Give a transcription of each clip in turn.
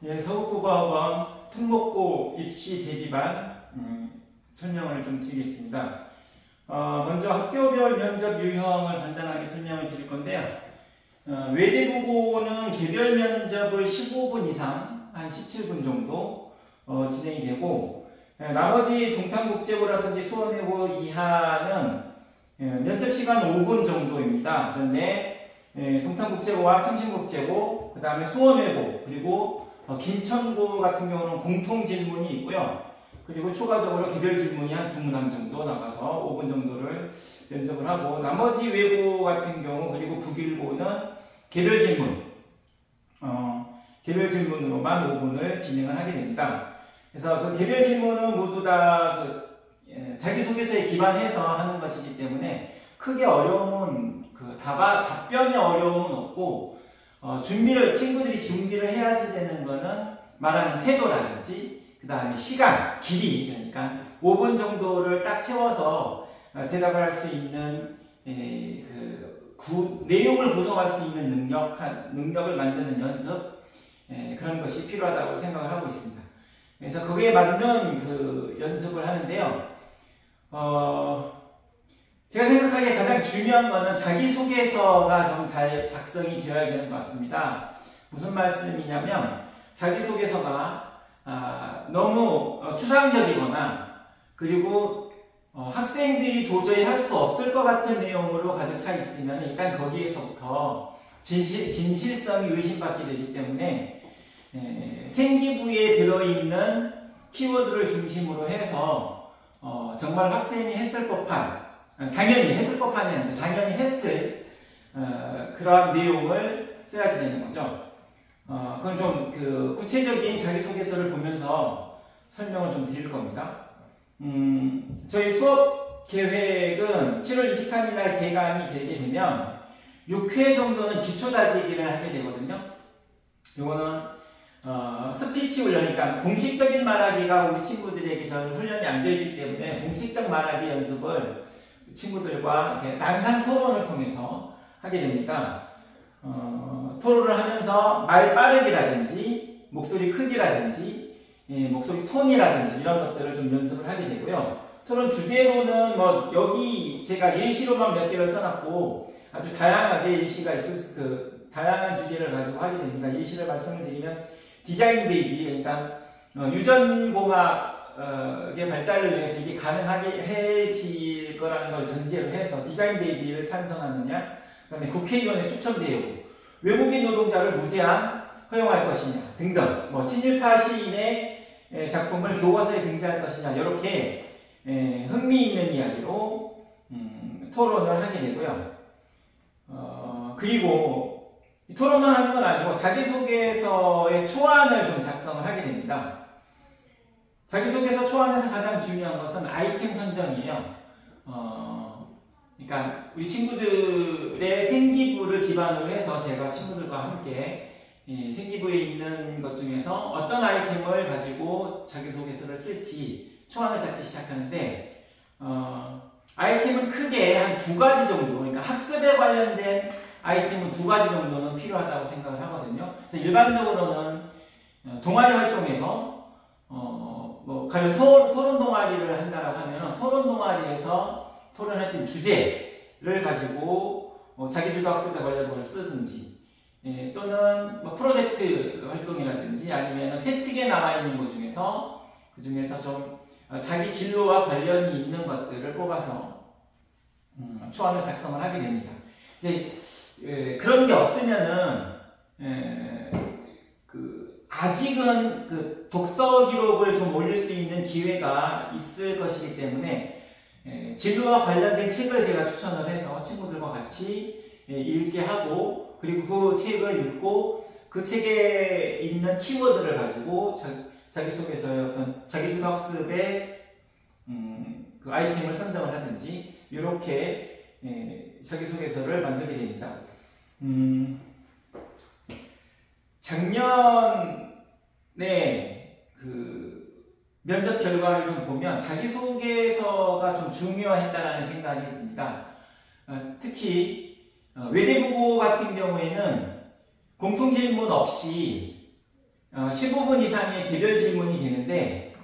예, 서울국어학원 특목고 입시 대비반 설명을 좀 드리겠습니다. 먼저 학교별 면접 유형을 간단하게 설명을 드릴 건데요. 외대국어는 개별 면접을 15분 이상, 한 17분 정도 진행이 되고, 나머지 동탄국제고라든지 수원외고 이하는 면접 시간 5분 정도입니다. 그런데 동탄국제고와 청신국제고, 그 다음에 수원외고, 그리고 김천고 같은 경우는 공통 질문이 있고요. 그리고 추가적으로 개별 질문이 한 2문항 정도 나가서 5분 정도를 면접을 하고, 나머지 외고 같은 경우, 그리고 북일고는 개별 질문, 개별 질문으로만 5분을 진행을 하게 됩니다. 그래서 그 개별 질문은 모두 다 자기소개서에 기반해서 하는 것이기 때문에 크게 어려움은, 답변에 어려움은 없고, 친구들이 준비를 해야지 되는 거는 말하는 태도라든지, 그 다음에 시간, 길이, 그러니까 5분 정도를 딱 채워서 대답을 할 수 있는, 내용을 구성할 수 있는 능력을 만드는 연습, 그런 것이 필요하다고 생각을 하고 있습니다. 그래서 거기에 맞는 연습을 하는데요. 제가 생각하기에 가장 중요한 거는 자기소개서가 좀 잘 작성이 되어야 되는 것 같습니다. 무슨 말씀이냐면, 자기소개서가 너무 추상적이거나, 그리고 학생들이 도저히 할 수 없을 것 같은 내용으로 가득 차 있으면 일단 거기에서부터 진실성이 의심받게 되기 때문에 생기부에 들어있는 키워드를 중심으로 해서 정말 학생이 했을 법한, 당연히 했을 법한이 아니라 당연히 했을 그러한 내용을 써야지 되는 거죠. 그건 좀 구체적인 자기소개서를 보면서 설명을 좀 드릴 겁니다. 저희 수업 계획은 7월 23일 날 개강이 되게 되면 6회 정도는 기초다지기를 하게 되거든요. 요거는 스피치 훈련, 그러니까 공식적인 말하기가 우리 친구들에게 전 훈련이 안 되기 때문에 공식적 말하기 연습을 친구들과 이렇게 난상 토론을 통해서 하게 됩니다. 토론을 하면서 말 빠르기라든지 목소리 크기라든지 목소리 톤이라든지 이런 것들을 좀 연습을 하게 되고요. 토론 주제로는 여기 제가 예시로만 몇 개를 써놨고 아주 다양하게 예시가 있을 다양한 주제를 가지고 하게 됩니다. 예시를 말씀을 드리면 디자인 베이비, 그러니까 유전공학의 발달을 위해서 이게 가능하게 해질 거라는 걸 전제로 해서 디자인 베이비를 찬성하느냐, 그 다음에 국회의원의 추천 대우, 외국인 노동자를 무제한 허용할 것이냐 등등, 친일파 시인의 작품을 교과서에 등재할 것이냐, 이렇게 흥미있는 이야기로 토론을 하게 되고요. 그리고 토론만 하는 건 아니고 자기소개서의 초안을 좀 작성을 하게 됩니다. 자기소개서 초안에서 가장 중요한 것은 아이템 선정이에요. 그러니까 우리 친구들의 생기부를 기반으로 해서 제가 친구들과 함께 생기부에 있는 것 중에서 어떤 아이템을 가지고 자기소개서를 쓸지 초안을 잡기 시작하는데, 아이템은 크게 한 2가지 정도, 그러니까 학습에 관련된 아이템은 2가지 정도는 필요하다고 생각을 하거든요. 그래서 일반적으로는 동아리 활동에서 가령 토론 동아리를 한다고 하면 토론 동아리에서 토론했던 주제를 가지고 자기주도 학습에 관련 걸 쓰든지, 또는 프로젝트 활동이라든지 아니면 세특에 나와 있는 것 중에서 그 중에서 좀 자기 진로와 관련이 있는 것들을 뽑아서 초안을 작성을 하게 됩니다. 이제 그런 게 없으면은 아직은 독서 기록을 좀 올릴 수 있는 기회가 있을 것이기 때문에 진로와 관련된 책을 제가 추천을 해서 친구들과 같이 읽게 하고, 그리고 그 책을 읽고 그 책에 있는 키워드를 가지고 자기소개서의 어떤 자기주도 학습의 그 아이템을 선정을 하든지 이렇게 자기소개서를 만들게 됩니다. 작년에 면접 결과를 좀 보면 자기소개서가 좀 중요했다는 생각이 듭니다. 특히 외대국어 같은 경우에는 공통질문 없이 15분 이상의 개별 질문이 되는데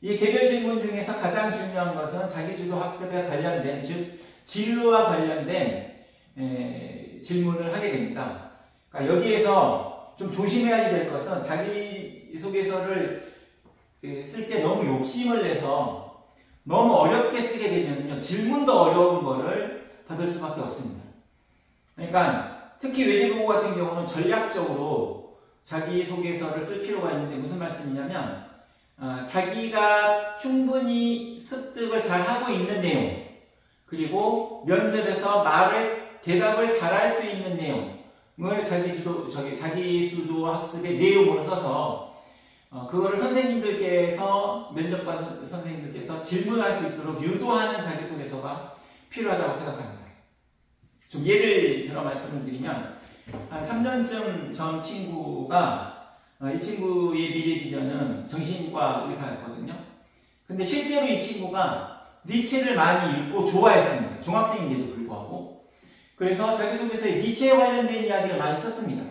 이 개별 질문 중에서 가장 중요한 것은 자기주도 학습에 관련된 즉 진로와 관련된 질문을 하게 됩니다. 그러니까 여기에서 좀 조심해야 될 것은 자기소개서를 쓸 때 너무 욕심을 내서 너무 어렵게 쓰게 되면요 질문도 어려운 거를 받을 수밖에 없습니다. 그러니까 특히 외대보고 같은 경우는 전략적으로 자기소개서를 쓸 필요가 있는데 무슨 말씀이냐면 자기가 충분히 습득을 잘 하고 있는 내용 그리고 면접에서 대답을 잘 할 수 있는 내용을 자기수도 학습의 내용으로 써서 그거를 면접관 선생님들께서 질문할 수 있도록 유도하는 자기소개서가 필요하다고 생각합니다. 좀 예를 들어 말씀을 드리면 한 3년쯤 전 친구가 이 친구의 미래 비전은 정신과 의사였거든요. 근데 실제로 이 친구가 니체를 많이 읽고 좋아했습니다. 중학생인데도 불구하고. 그래서 자기소개서에 니체에 관련된 이야기를 많이 썼습니다.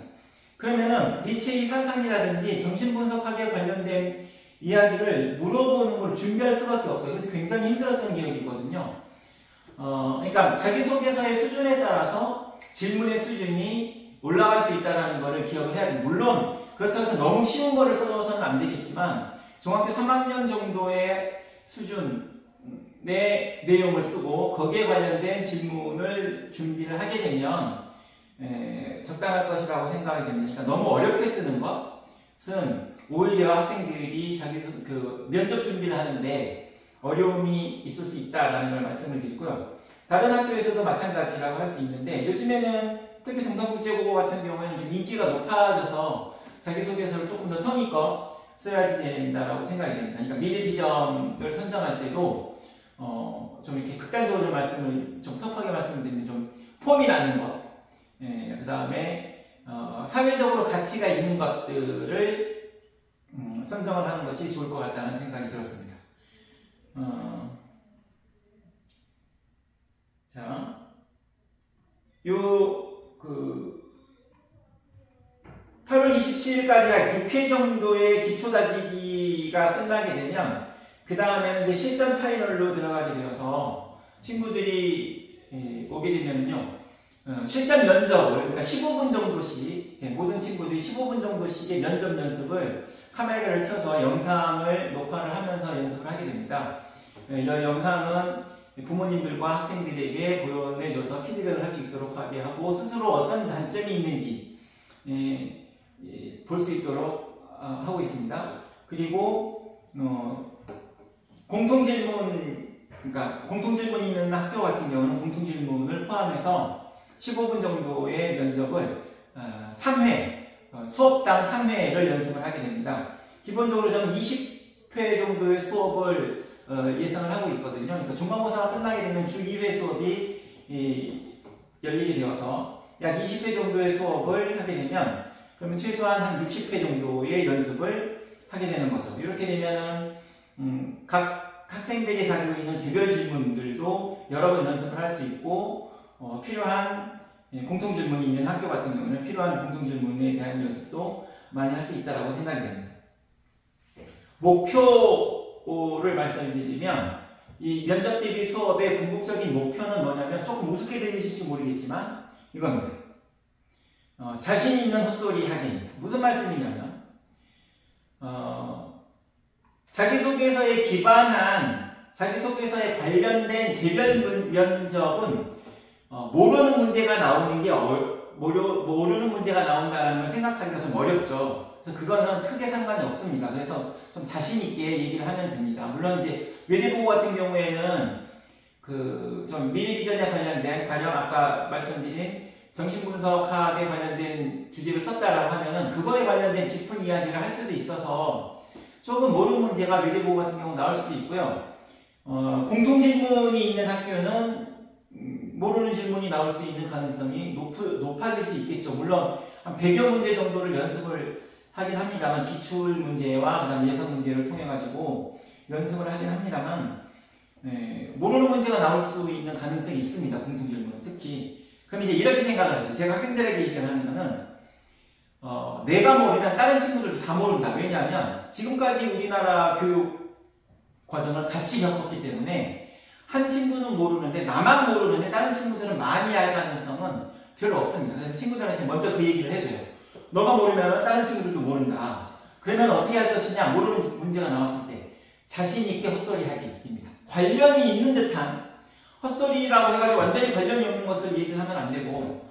그러면은 니체의 사상이라든지 정신분석학에 관련된 이야기를 물어보는 걸 준비할 수밖에 없어요. 그래서 굉장히 힘들었던 기억이 있거든요. 그러니까 자기소개서의 수준에 따라서 질문의 수준이 올라갈 수 있다는 것을 기억을 해야지. 물론 그렇다고 해서 너무 쉬운 거를 써서는 안 되겠지만 중학교 3학년 정도의 수준의 내용을 쓰고 거기에 관련된 질문을 준비를 하게 되면 적당할 것이라고 생각이 됩니다. 그러니까 너무 어렵게 쓰는 것은 오히려 학생들이 면접 준비를 하는데 어려움이 있을 수 있다라는 걸 말씀을 드리고요. 다른 학교에서도 마찬가지라고 할 수 있는데 요즘에는 특히 동탄국제고고 같은 경우에는 좀 인기가 높아져서 자기소개서를 조금 더 성의껏 써야지 된다라고 생각이 됩니다. 그러니까 미래 비전을 선정할 때도 좀 이렇게 극단적으로 좀 터프하게 말씀드리면 좀 폼이 나는 것, 그 다음에 사회적으로 가치가 있는 것들을 선정을 하는 것이 좋을 것 같다는 생각이 들었습니다. 자, 8월 27일까지가 6회 정도의 기초다지기가 끝나게 되면 그 다음에는 이제 실전 파이널로 들어가게 되어서 친구들이 오게 되면요 실전 면접을 그러니까 15분 정도씩 모든 친구들이 15분 정도씩의 면접 연습을 카메라를 켜서 영상을 녹화를 하면서 연습을 하게 됩니다. 이 영상은 부모님들과 학생들에게 보여내줘서 피드백을 할 수 있도록 하게 하고 스스로 어떤 단점이 있는지 볼 수 있도록 하고 있습니다. 그리고 그러니까 공통질문이 있는 학교 같은 경우는 공통질문을 포함해서 15분 정도의 면접을 3회, 수업당 3회를 연습을 하게 됩니다. 기본적으로 저는 20회 정도의 수업을 예상을 하고 있거든요. 그러니까 중간고사가 끝나게 되면 주 2회 수업이 열리게 되어서 약 20회 정도의 수업을 하게 되면 그러면 최소한 한 60회 정도의 연습을 하게 되는 거죠. 이렇게 되면은 각 학생들이 가지고 있는 개별 질문들도 여러 번 연습을 할 수 있고 필요한 공통질문이 있는 학교 같은 경우는 필요한 공통질문에 대한 연습도 많이 할 수 있다고 생각이 됩니다. 목표를 말씀드리면 이 면접 대비 수업의 궁극적인 목표는 뭐냐면 조금 우습게 들리실지 모르겠지만 이겁니다. 자신 있는 헛소리 하기입니다. 무슨 말씀이냐면 자기소개서에 관련된 개별 면접은 모르는 문제가 나온다는 걸 생각하기가 좀 어렵죠. 그래서 그거는 크게 상관이 없습니다. 그래서 좀 자신있게 얘기를 하면 됩니다. 물론 이제 외대보고 같은 경우에는 좀 미래 비전에 관련된 가령 아까 말씀드린 정신분석학에 관련된 주제를 썼다라고 하면은 그거에 관련된 깊은 이야기를 할 수도 있어서 조금 모르는 문제가 외대보고 같은 경우 나올 수도 있고요. 공통질문이 있는 학교는 모르는 질문이 나올 수 있는 가능성이 높아질 수 있겠죠. 물론 한 100여 문제 정도를 연습을 하긴 합니다만 기출 문제와 그다음 예상 문제를 통해 가지고 연습을 하긴 합니다만 모르는 문제가 나올 수 있는 가능성이 있습니다. 공통질문은 특히. 그럼 이제 이렇게 생각을 하죠. 제가 학생들에게 얘기를 하는 거는 내가 모르면 다른 친구들도 다 모른다. 왜냐하면 지금까지 우리나라 교육 과정을 같이 겪었기 때문에 한 친구는 모르는데 나만 모르는데 다른 친구들은 많이 알 가능성은 별로 없습니다. 그래서 친구들한테 먼저 그 얘기를 해줘요. 너가 모르면 다른 친구들도 모른다. 그러면 어떻게 할 것이냐? 모르는 문제가 나왔을 때 자신 있게 헛소리하기입니다. 관련이 있는 듯한 헛소리라고 해가지고 완전히 관련이 없는 것을 얘기를 하면 안 되고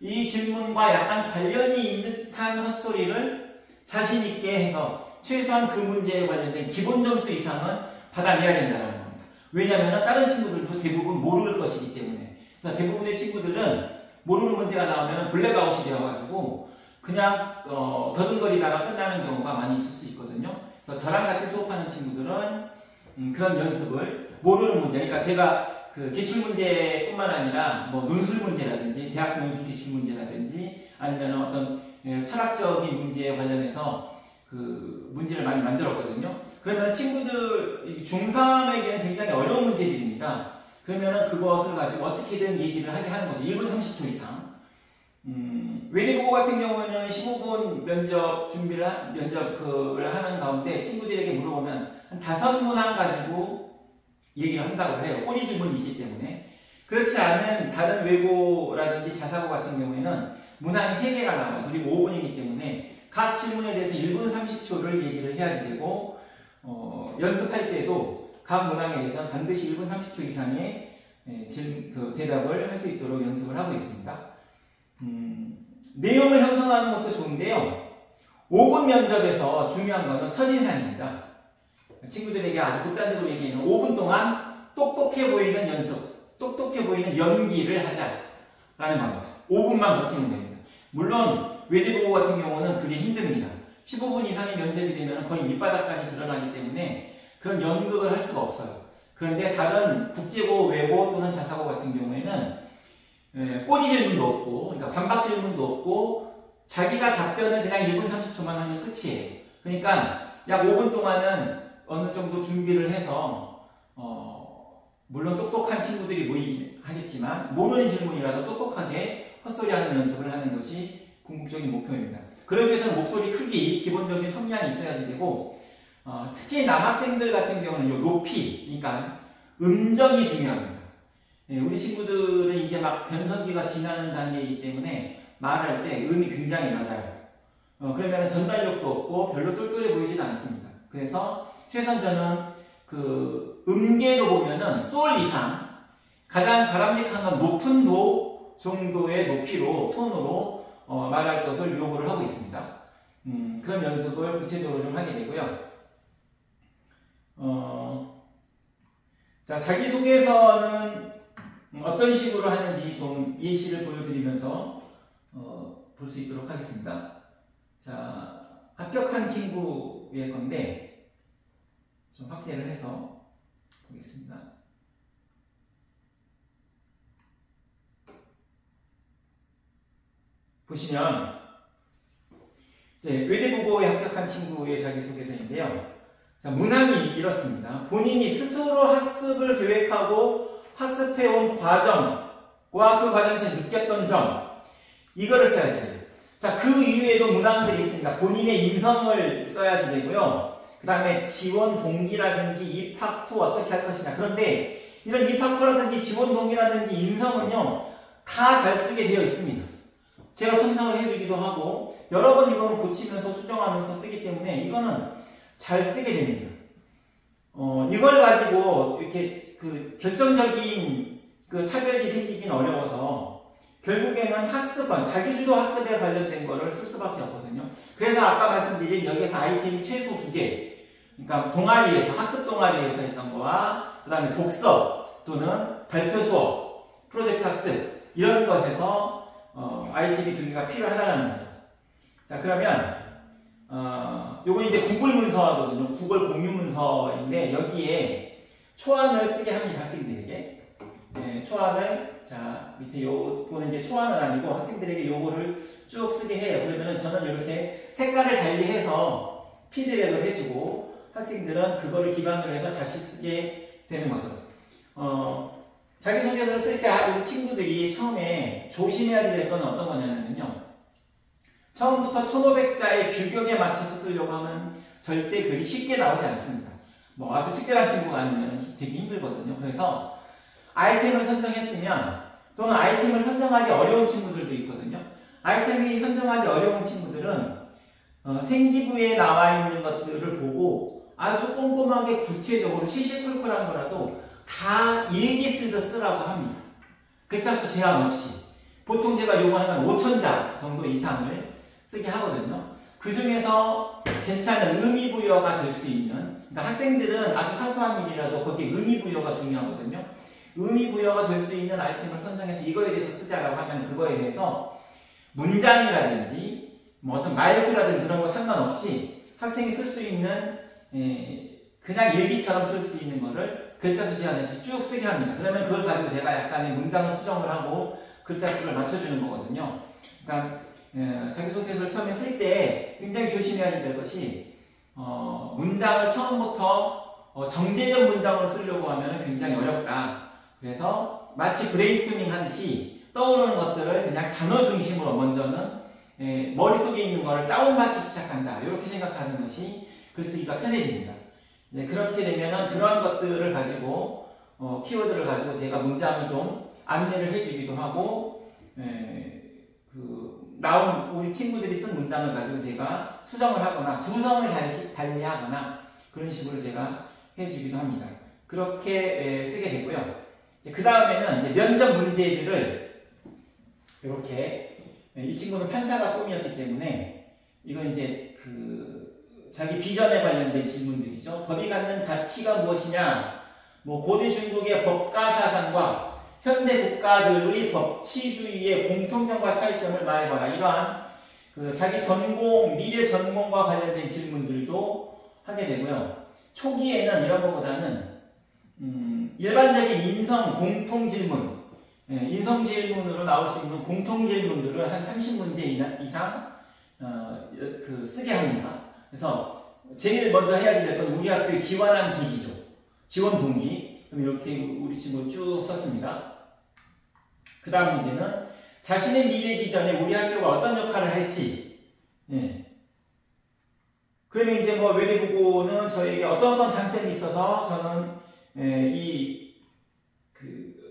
이 질문과 약간 관련이 있는 듯한 헛소리를 자신 있게 해서 최소한 그 문제에 관련된 기본 점수 이상은 받아내야 된다는 겁니다. 왜냐하면 다른 친구들도 대부분 모를 것이기 때문에. 그래서 대부분의 친구들은 모르는 문제가 나오면 블랙아웃이 되어가지고 그냥 더듬거리다가 끝나는 경우가 많이 있을 수 있거든요. 그래서 저랑 같이 수업하는 친구들은 그런 연습을 모르는 문제, 그러니까 제가 그 기출문제뿐만 아니라 뭐 논술 문제라든지 대학 논술 기출문제라든지 아니면 어떤 철학적인 문제에 관련해서 그 문제를 많이 만들었거든요. 그러면 친구들 중3에게는 굉장히 어려운 문제들입니다. 그러면은 그것을 가지고 어떻게든 얘기를 하게 하는 거죠. 1분 30초 이상. 외래국어 같은 경우는 15분 면접을 하는 가운데 친구들에게 물어보면 한 5문항 가지고 얘기를 한다고 해요. 꼬리 질문이 있기 때문에. 그렇지 않은 다른 외고라든지 자사고 같은 경우에는 문항이 3개가 나와요. 그리고 5분이기 때문에 각 질문에 대해서 1분 30초를 얘기를 해야지 되고 연습할 때도 각 문항에 대해서는 반드시 1분 30초 이상의 대답을 할 수 있도록 연습을 하고 있습니다. 내용을 형성하는 것도 좋은데요. 5분 면접에서 중요한 것은 첫인상입니다. 친구들에게 아주 극단적으로 얘기하면 5분 동안 똑똑해 보이는 연습, 똑똑해 보이는 연기를 하자라는 겁니다. 5분만 버티면 됩니다. 물론 외대국어 같은 경우는 그게 힘듭니다. 15분 이상의 면접이 되면 거의 밑바닥까지 드러나기 때문에 그런 연극을 할 수가 없어요. 그런데 다른 국제고, 외고 또는 자사고 같은 경우에는 꼬리 질문도 없고, 그러니까 반박 질문도 없고, 자기가 답변을 그냥 1분 30초만 하면 끝이에요. 그러니까 약 5분 동안은 어느 정도 준비를 해서, 물론 똑똑한 친구들이 모이긴 하겠지만, 모르는 질문이라도 똑똑하게 헛소리하는 연습을 하는 것이 궁극적인 목표입니다. 그러기 위해서는 목소리 크기, 기본적인 성량이 있어야지 되고, 특히 남학생들 같은 경우는 요 높이, 그러니까 음정이 중요합니다. 우리 친구들은 이제 막 변성기가 지나는 단계이기 때문에 말할 때 음이 굉장히 낮아요. 그러면 전달력도 없고 별로 똘똘해 보이지도 않습니다. 그래서 최선 저는 그 음계로 보면은 솔 이상 가장 바람직한 건 높은 도 정도의 높이로, 톤으로 말할 것을 요구를 하고 있습니다. 그런 연습을 구체적으로 좀 하게 되고요. 자, 자기소개서는 어떤 식으로 하는지 좀 예시를 보여드리면서 볼 수 있도록 하겠습니다. 자, 합격한 친구의 건데 좀 확대를 해서 보겠습니다. 보시면 이제 외대국어에 합격한 친구의 자기소개서인데요. 자, 문항이 이렇습니다. 본인이 스스로 학습을 계획하고 학습해온 과정과 그 과정에서 느꼈던 점, 이거를 써야지 돼요. 자, 그 이외에도 문항들이 있습니다. 본인의 인성을 써야지 되고요. 그 다음에 지원 동기라든지 입학 후 어떻게 할 것이냐. 그런데 이런 입학 후라든지 지원 동기라든지 인성은요, 다 잘 쓰게 되어 있습니다. 제가 첨삭을 해주기도 하고 여러 번 이거는 고치면서 수정하면서 쓰기 때문에 이거는 잘 쓰게 됩니다. 이걸 가지고 이렇게 그 결정적인 그 차별이 생기긴 어려워서 결국에는 학습원, 자기주도 학습에 관련된 거를 쓸 수밖에 없거든요. 그래서 아까 말씀드린 여기에서 아이템이 최소 2개. 그러니까 동아리에서, 학습 동아리에서 했던 거와 그 다음에 독서 또는 발표 수업, 프로젝트 학습 이런 것에서 아이템이 2개가 필요하다는 거죠. 자, 그러면 요건 이제 구글 문서거든요. 구글 공유 문서인데 여기에 초안을 쓰게 합니다. 학생들에게. 네, 초안을, 자, 밑에 요거는 이제 초안은 아니고 학생들에게 요거를 쭉 쓰게 해요. 그러면은 저는 이렇게 색깔을 달리해서 피드백을 해주고 학생들은 그거를 기반으로 해서 다시 쓰게 되는 거죠. 자기소개서를 쓸 때 우리 친구들이 처음에 조심해야 될 건 어떤 거냐면요. 처음부터 1500자의 규격에 맞춰서 쓰려고 하면 절대 글이 쉽게 나오지 않습니다. 뭐 아주 특별한 친구가 아니면 되게 힘들거든요. 그래서 아이템을 선정했으면 또는 아이템을 선정하기 어려운 친구들도 있거든요. 아이템이 선정하기 어려운 친구들은 생기부에 나와 있는 것들을 보고 아주 꼼꼼하게 구체적으로 시시콜콜한 거라도 다 일기 쓰듯 쓰라고 합니다. 글자 수 제한 없이. 보통 제가 요구하는 5,000자 정도 이상을 쓰게 하거든요. 그 중에서 괜찮은 의미부여가 될 수 있는, 그러니까 학생들은 아주 사소한 일이라도 거기에 의미부여가 중요하거든요. 의미부여가 될 수 있는 아이템을 선정해서 이거에 대해서 쓰자라고 하면 그거에 대해서 문장이라든지 뭐 어떤 말투라든지 그런 거 상관없이 학생이 쓸 수 있는 그냥 일기처럼 쓸 수 있는 거를 글자 수 제한 없이 쭉 쓰게 합니다. 그러면 그걸 가지고 제가 약간의 문장을 수정을 하고 글자 수를 맞춰주는 거거든요. 그러니까 자기소개서를 처음에 쓸 때 굉장히 조심해야 될 것이 문장을 처음부터 정제적 문장으로 쓰려고 하면 굉장히 어렵다. 그래서 마치 브레인스토밍 하듯이 떠오르는 것들을 그냥 단어 중심으로 먼저는 머릿속에 있는 거를 다운받기 시작한다. 이렇게 생각하는 것이 글쓰기가 편해집니다. 그렇게 되면은 그러한 것들을 가지고 키워드를 가지고 제가 문장을 좀 안내를 해주기도 하고 나온 우리 친구들이 쓴 문장을 가지고 제가 수정을 하거나 구성을 달리하거나 그런 식으로 제가 해주기도 합니다. 그렇게 쓰게 되고요. 그 다음에는 이제 면접 문제들을 이렇게 이 친구는 판사가 꿈이었기 때문에 이건 이제 자기 비전에 관련된 질문들이죠. 법이 갖는 가치가 무엇이냐, 뭐 고대 중국의 법가 사상과 현대 국가들의 법치주의의 공통점과 차이점을 말해봐라. 이러한 자기 전공, 미래 전공과 관련된 질문들도 하게 되고요. 초기에는 이런 것보다는 일반적인 인성 공통 질문, 인성 질문으로 나올 수 있는 공통 질문들을 한 30문제 이상 쓰게 합니다. 그래서 제일 먼저 해야 될 건 우리 학교에 지원한 계기죠. 지원 동기. 그럼 이렇게 우리 친구 쭉 썼습니다. 그 다음 문제는 자신의 미래 비전에 우리 학교가 어떤 역할을 할지. 그러면 이제 뭐 외대부고는 저에게 어떤 장점이 있어서 저는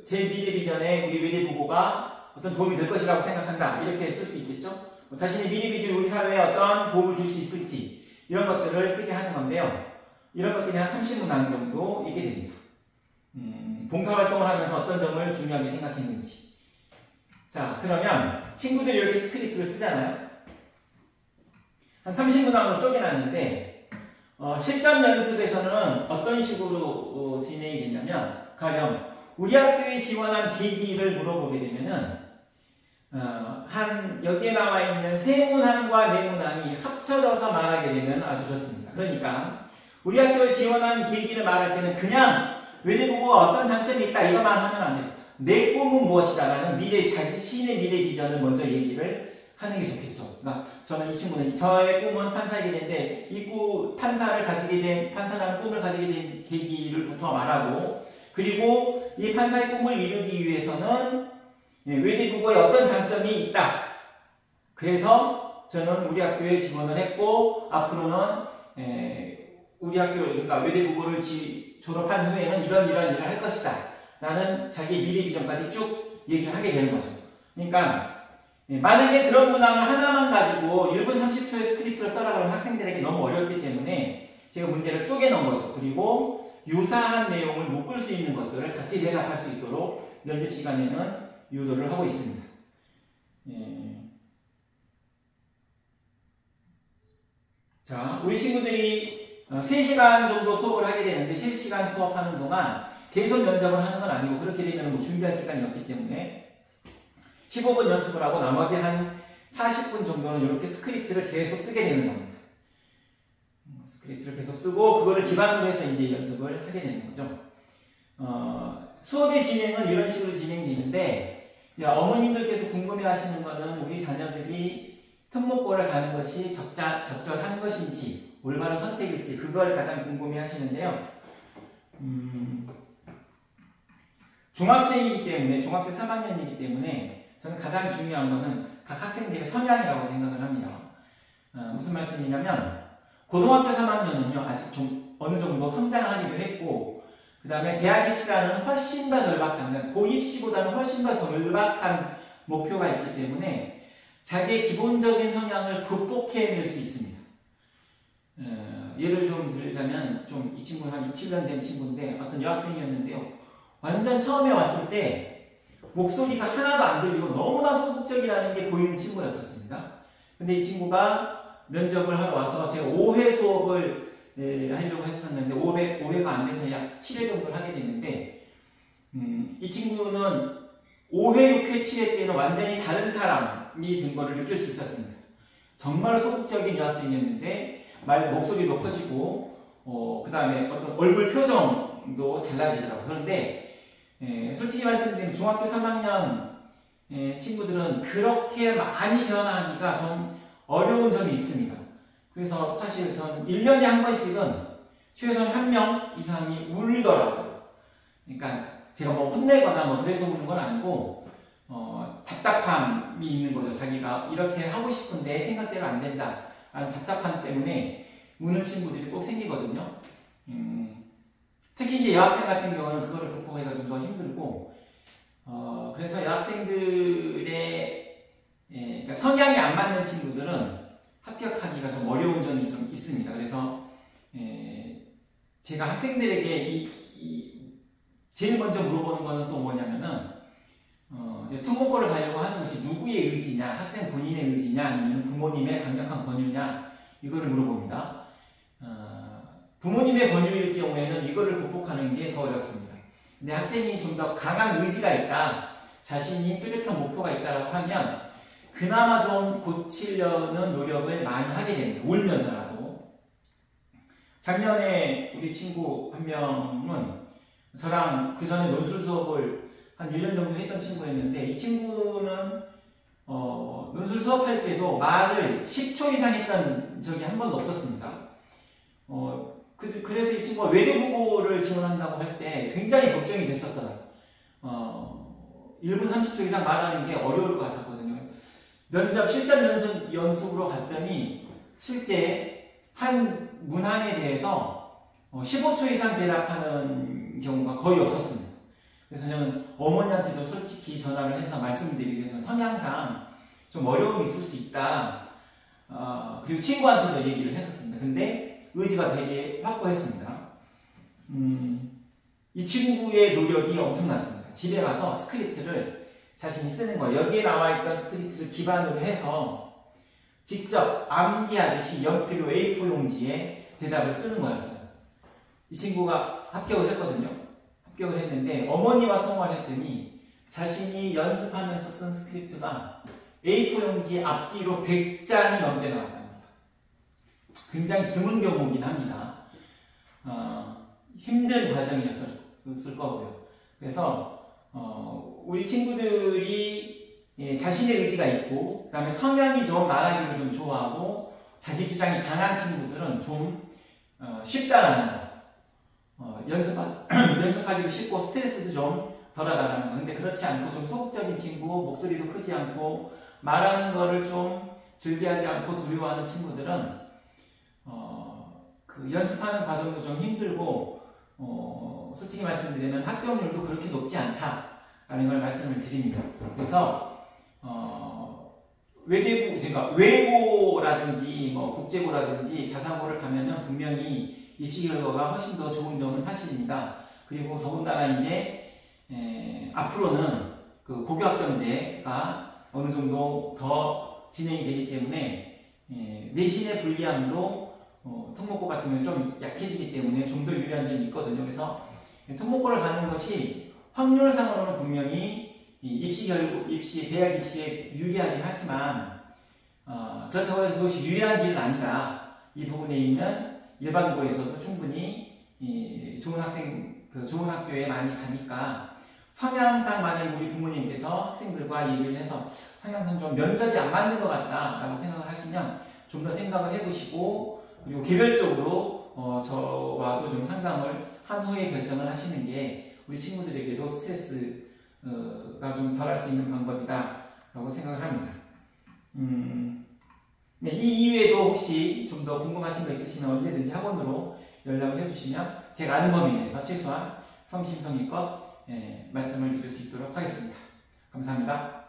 제 미래 비전에 우리 외대부고가 어떤 도움이 될 것이라고 생각한다. 이렇게 쓸 수 있겠죠. 자신의 미래 비전이 우리 사회에 어떤 도움을 줄 수 있을지 이런 것들을 쓰게 하는 건데요. 이런 것들이 한 30문항 정도 있게 됩니다. 봉사활동을 하면서 어떤 점을 중요하게 생각했는지. 자, 그러면 친구들이 이렇게 스크립트를 쓰잖아요. 한 30문항으로 쪼개놨는데 실전 연습에서는 어떤 식으로 진행이 되냐면 가령 우리 학교에 지원한 계기를 물어보게 되면은 여기에 나와 있는 세 문항과 네 문항이 합쳐져서 말하게 되면 아주 좋습니다. 그러니까 우리 학교에 지원한 계기를 말할 때는 그냥 외대부고가 어떤 장점이 있다 이것만 하면 안 돼요. 내 꿈은 무엇이다 라는 자신의 미래 비전을 먼저 얘기를 하는 게 좋겠죠. 그러니까 저는 이 친구는 저의 꿈은 판사이게 되는데 판사라는 꿈을 가지게 된 계기를부터 말하고, 그리고 이 판사의 꿈을 이루기 위해서는 외대부고에 어떤 장점이 있다. 그래서 저는 우리 학교에 지원을 했고 앞으로는 우리 학교, 그러니까 외대부고를 졸업한 후에는 이런 일을 할 것이다 라는 자기의 미래 비전까지 쭉 얘기를 하게 되는 거죠. 그러니까 만약에 그런 문항을 하나만 가지고 1분 30초의 스크립트를 써라 그러면 학생들에게 너무 어렵기 때문에 제가 문제를 쪼개 놓은 거죠. 그리고 유사한 내용을 묶을 수 있는 것들을 같이 대답할 수 있도록 연습 시간에는 유도를 하고 있습니다. 자, 우리 친구들이 3시간 정도 수업을 하게 되는데 3시간 수업하는 동안 계속 면접을 하는 건 아니고 그렇게 되면 뭐 준비할 기간이 없기 때문에 15분 연습을 하고 나머지 한 40분 정도는 이렇게 스크립트를 계속 쓰게 되는 겁니다. 스크립트를 계속 쓰고 그거를 기반으로 해서 이제 연습을 하게 되는 거죠. 수업의 진행은 이런 식으로 진행되는데 어머님들께서 궁금해하시는 거는 우리 자녀들이 특목고를 가는 것이 적절한 것인지 올바른 선택일지 그걸 가장 궁금해하시는데요. 중학생이기 때문에 중학교 3학년이기 때문에 저는 가장 중요한 거는 각 학생들의 성향이라고 생각을 합니다. 무슨 말씀이냐면 고등학교 3학년은요 아직 좀 어느 정도 성장하기도 했고, 그 다음에 대학 입시라는 훨씬 더 절박한, 고입시보다는 훨씬 더 절박한 목표가 있기 때문에 자기의 기본적인 성향을 극복해낼 수 있습니다. 예를 좀 들자면, 이 친구는 한 6, 7년 된 친구인데 어떤 여학생이었는데요. 완전 처음에 왔을 때 목소리가 하나도 안 들리고 너무나 소극적이라는 게 보이는 친구였었습니다. 근데 이 친구가 면접을 하러 와서 제가 5회 수업을 하려고 했었는데 5회가 안 돼서 약 7회 정도를 하게 됐는데, 이 친구는 5회, 6회, 7회 때는 완전히 다른 사람이 된 거를 느낄 수 있었습니다. 정말 소극적인 여학생이었는데 목소리도 커지고 그 다음에 어떤 얼굴 표정도 달라지더라고요. 그런데 솔직히 말씀드리면 중학교 3학년 친구들은 그렇게 많이 변화하기가 좀 어려운 점이 있습니다. 그래서 사실 전 1년에 한 번씩은 최소한 1명 이상이 울더라고요. 그러니까 제가 뭐 혼내거나 뭐 그래서 우는 건 아니고 답답함이 있는 거죠. 자기가 이렇게 하고 싶은데 생각대로 안 된다 라는 답답함 때문에 우는 친구들이 꼭 생기거든요. 특히 이제 여학생 같은 경우는 그거를 극복하기가 좀 더 힘들고, 그래서 여학생들의 그러니까 성향이 안 맞는 친구들은 합격하기가 좀 어려운 점이 좀 있습니다. 그래서 제가 학생들에게 제일 먼저 물어보는 거는 또 뭐냐면은 특목고를 가려고 하는 것이 누구의 의지냐, 학생 본인의 의지냐, 아니면 부모님의 강력한 권유냐, 이거를 물어봅니다. 부모님의 권유일 경우에는 이거를 극복하는 게 더 어렵습니다. 근데 학생이 좀 더 강한 의지가 있다, 자신이 뚜렷한 목표가 있다라고 하면 그나마 좀 고치려는 노력을 많이 하게 됩니다. 울면서라도. 작년에 우리 친구 한 명은 저랑 그 전에 논술 수업을 한 1년 정도 했던 친구였는데, 이 친구는 논술 수업할 때도 말을 10초 이상 했던 적이 한 번도 없었습니다. 그래서 이 친구가 외대국어를 지원한다고 할 때 굉장히 걱정이 됐었어요. 1분 30초 이상 말하는 게 어려울 것 같았거든요. 실전 연습으로 갔더니 실제 한 문항에 대해서 15초 이상 대답하는 경우가 거의 없었습니다. 그래서 저는 어머니한테도 솔직히 전화를 해서 말씀드리기 위해서 성향상 좀 어려움이 있을 수 있다. 그리고 친구한테도 얘기를 했었습니다. 근데 의지가 되게 확고했습니다. 이 친구의 노력이 엄청났습니다. 집에 가서 스크립트를 자신이 쓰는 거예요. 여기에 나와 있던 스크립트를 기반으로 해서 직접 암기하듯이 연필로 A4 용지에 대답을 쓰는 거였어요. 이 친구가 합격을 했거든요. 합격을 했는데 어머니와 통화를 했더니 자신이 연습하면서 쓴 스크립트가 A4 용지 앞뒤로 100장이 넘게 나왔답니다. 굉장히 드문 경우이긴 합니다. 힘든 과정이었을 거고요. 그래서 우리 친구들이 자신의 의지가 있고, 그 다음에 성향이 좀 말하기를 좀 좋아하고 자기 주장이 강한 친구들은 좀 쉽다라는 거, 연습하기도 쉽고 스트레스도 좀 덜하다라는 거. 근데 그렇지 않고 좀 소극적인 친구, 목소리도 크지 않고 말하는 거를 좀 즐겨하지 않고 두려워하는 친구들은 그 연습하는 과정도 좀 힘들고, 솔직히 말씀드리면 합격률도 그렇게 높지 않다라는 걸 말씀을 드립니다. 그래서 외고라든지 뭐 국제고라든지 자사고를 가면은 분명히 입시 결과가 훨씬 더 좋은 점은 사실입니다. 그리고 더군다나 이제 앞으로는 그 고교학점제가 어느 정도 더 진행이 되기 때문에 내신의 불리함도 특목고 같은 경우는 좀 약해지기 때문에 좀 더 유리한 점이 있거든요. 그래서 특목고를 가는 것이 확률상으로는 분명히 대학 입시에 유리하긴 하지만, 그렇다고 해서 그것이 유리한 길은 아니다. 이 부분에 있는 일반고에서도 충분히 좋은 학교에 많이 가니까, 성향상 만약 우리 부모님께서 학생들과 얘기를 해서 성향상 좀 면접이 안 맞는 것 같다라고 생각을 하시면 좀 더 생각을 해보시고, 그리고 개별적으로 저와도 좀 상담을 한 후에 결정을 하시는 게 우리 친구들에게도 스트레스가 좀 덜할 수 있는 방법이다 라고 생각을 합니다. 네, 이 이외에도 혹시 좀 더 궁금하신 거 있으시면 언제든지 학원으로 연락을 해주시면 제가 아는 범위 내에서 최소한 성심성의껏 말씀을 드릴 수 있도록 하겠습니다. 감사합니다.